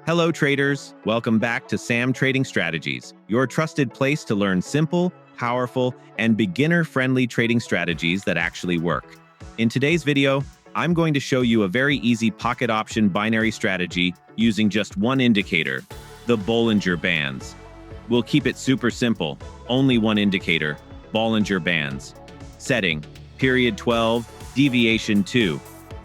Hello traders, welcome back to Sam Trading Strategies, your trusted place to learn simple, powerful, and beginner-friendly trading strategies that actually work. In today's video, I'm going to show you a very easy pocket option binary strategy using just one indicator, the Bollinger Bands. We'll keep it super simple, only one indicator, Bollinger Bands. Setting, period 12, deviation 2.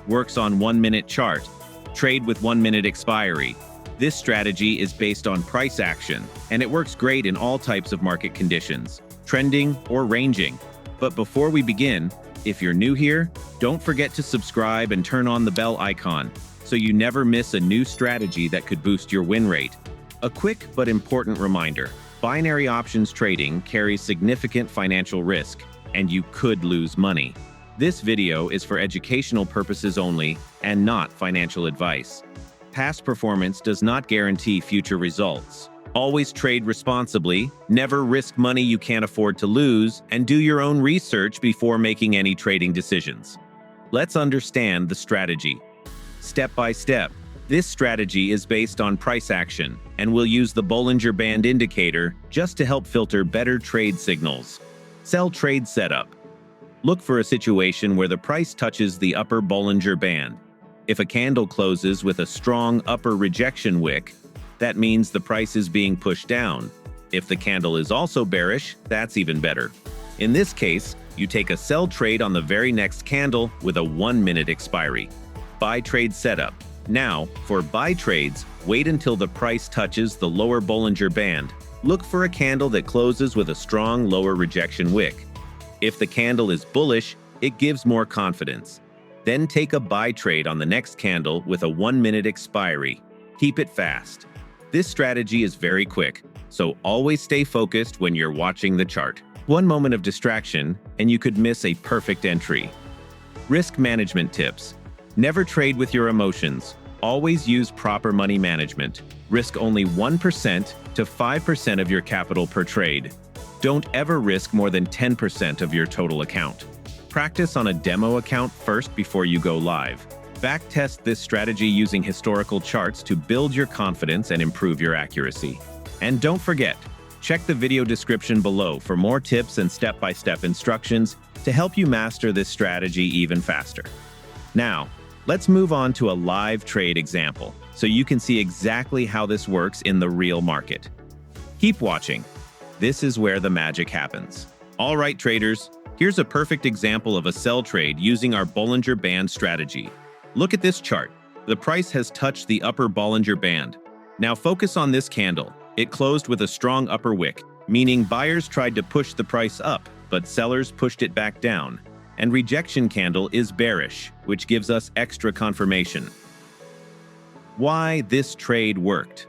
Works on 1-minute chart. Trade with 1-minute expiry. This strategy is based on price action, and it works great in all types of market conditions, trending or ranging. But before we begin, if you're new here, don't forget to subscribe and turn on the bell icon so you never miss a new strategy that could boost your win rate. A quick but important reminder, binary options trading carries significant financial risk, and you could lose money. This video is for educational purposes only and not financial advice. Past performance does not guarantee future results. Always trade responsibly, never risk money you can't afford to lose, and do your own research before making any trading decisions. Let's understand the strategy. Step by step, this strategy is based on price action, and we'll use the Bollinger Band indicator just to help filter better trade signals. Sell trade setup. Look for a situation where the price touches the upper Bollinger Band. If a candle closes with a strong upper rejection wick, that means the price is being pushed down. If the candle is also bearish, that's even better. In this case, you take a sell trade on the very next candle with a 1-minute expiry. Buy trade setup. Now, for buy trades, wait until the price touches the lower Bollinger Band. Look for a candle that closes with a strong lower rejection wick. If the candle is bullish, it gives more confidence. Then take a buy trade on the next candle with a 1-minute expiry. Keep it fast. This strategy is very quick, so always stay focused when you're watching the chart. One moment of distraction, and you could miss a perfect entry. Risk management tips. Never trade with your emotions. Always use proper money management. Risk only 1% to 5% of your capital per trade. Don't ever risk more than 10% of your total account. Practice on a demo account first before you go live. Backtest this strategy using historical charts to build your confidence and improve your accuracy. And don't forget, check the video description below for more tips and step-by-step instructions to help you master this strategy even faster. Now, let's move on to a live trade example so you can see exactly how this works in the real market. Keep watching. This is where the magic happens. All right, traders, here's a perfect example of a sell trade using our Bollinger Band strategy. Look at this chart. The price has touched the upper Bollinger Band. Now focus on this candle. It closed with a strong upper wick, meaning buyers tried to push the price up, but sellers pushed it back down. And rejection candle is bearish, which gives us extra confirmation. Why this trade worked.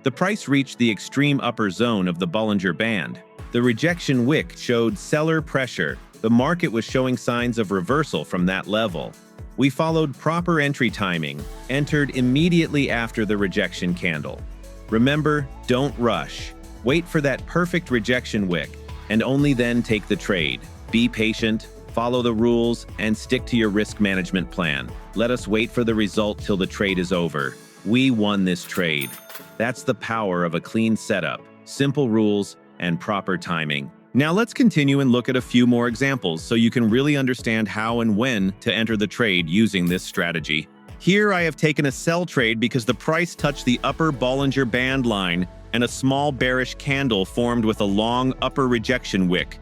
The price reached the extreme upper zone of the Bollinger Band. The rejection wick showed seller pressure. The market was showing signs of reversal from that level. We followed proper entry timing, entered immediately after the rejection candle. Remember, don't rush. Wait for that perfect rejection wick, and only then take the trade. Be patient, follow the rules, and stick to your risk management plan. Let us wait for the result till the trade is over. We won this trade. That's the power of a clean setup, simple rules, and proper timing. Now let's continue and look at a few more examples so you can really understand how and when to enter the trade using this strategy. Here I have taken a sell trade because the price touched the upper Bollinger Band line and a small bearish candle formed with a long upper rejection wick.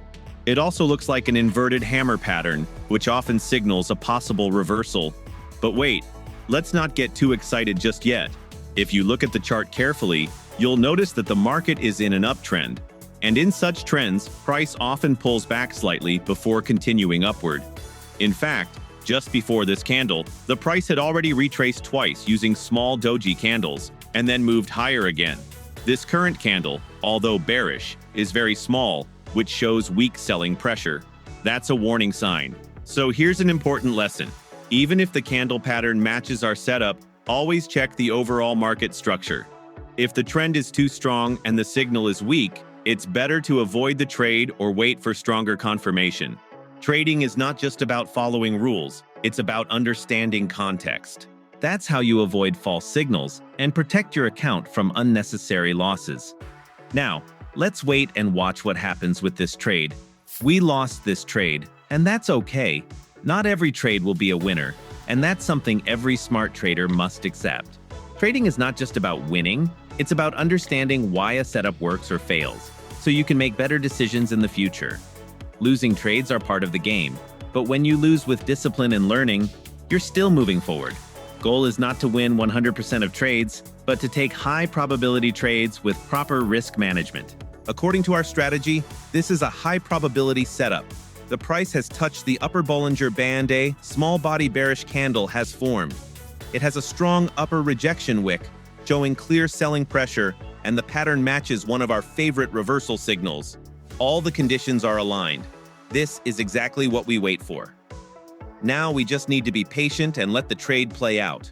It also looks like an inverted hammer pattern, which often signals a possible reversal. But wait, let's not get too excited just yet. If you look at the chart carefully, you'll notice that the market is in an uptrend. And in such trends, price often pulls back slightly before continuing upward. In fact, just before this candle, the price had already retraced twice using small doji candles, and then moved higher again. This current candle, although bearish, is very small, which shows weak selling pressure. That's a warning sign. So here's an important lesson. Even if the candle pattern matches our setup, always check the overall market structure. If the trend is too strong and the signal is weak, it's better to avoid the trade or wait for stronger confirmation. Trading is not just about following rules, it's about understanding context. That's how you avoid false signals and protect your account from unnecessary losses. Now, let's wait and watch what happens with this trade. We lost this trade, and that's okay. Not every trade will be a winner, and that's something every smart trader must accept. Trading is not just about winning, it's about understanding why a setup works or fails, so you can make better decisions in the future. Losing trades are part of the game, but when you lose with discipline and learning, you're still moving forward. Goal is not to win 100% of trades, but to take high-probability trades with proper risk management. According to our strategy, this is a high-probability setup. The price has touched the upper Bollinger Band. A small body bearish candle has formed. It has a strong upper rejection wick, showing clear selling pressure, and the pattern matches one of our favorite reversal signals. All the conditions are aligned. This is exactly what we wait for. Now we just need to be patient and let the trade play out.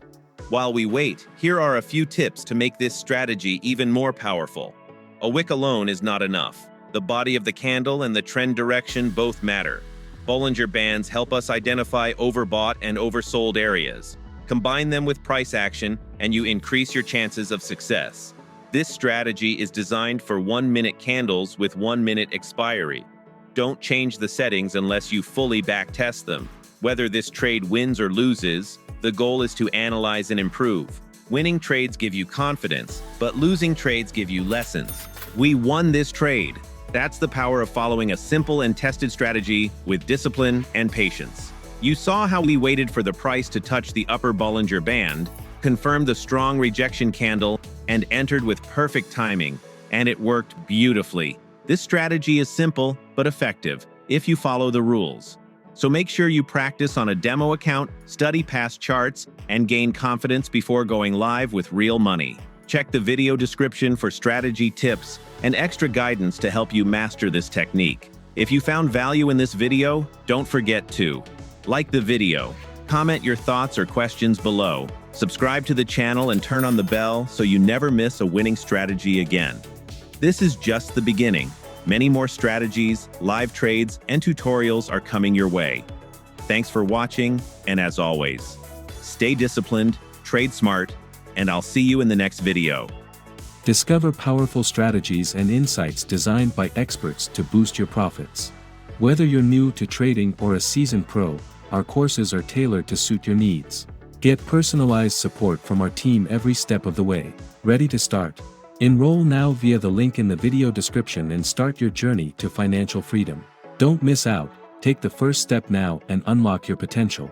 While we wait, here are a few tips to make this strategy even more powerful. A wick alone is not enough. The body of the candle and the trend direction both matter. Bollinger Bands help us identify overbought and oversold areas. Combine them with price action, and you increase your chances of success. This strategy is designed for 1-minute candles with 1-minute expiry. Don't change the settings unless you fully backtest them. Whether this trade wins or loses, the goal is to analyze and improve. Winning trades give you confidence, but losing trades give you lessons. We won this trade. That's the power of following a simple and tested strategy with discipline and patience. You saw how we waited for the price to touch the upper Bollinger Band, confirmed the strong rejection candle, and entered with perfect timing, and it worked beautifully. This strategy is simple but effective if you follow the rules. So make sure you practice on a demo account, study past charts, and gain confidence before going live with real money. Check the video description for strategy tips and extra guidance to help you master this technique. If you found value in this video, don't forget to like the video, comment your thoughts or questions below, subscribe to the channel, and turn on the bell so you never miss a winning strategy again. This is just the beginning. Many more strategies, live trades, and tutorials are coming your way. Thanks for watching, and as always, stay disciplined, trade smart, and I'll see you in the next video. Discover powerful strategies and insights designed by experts to boost your profits. Whether you're new to trading or a seasoned pro, our courses are tailored to suit your needs. Get personalized support from our team every step of the way. Ready to start? Enroll now via the link in the video description and start your journey to financial freedom. Don't miss out, take the first step now and unlock your potential.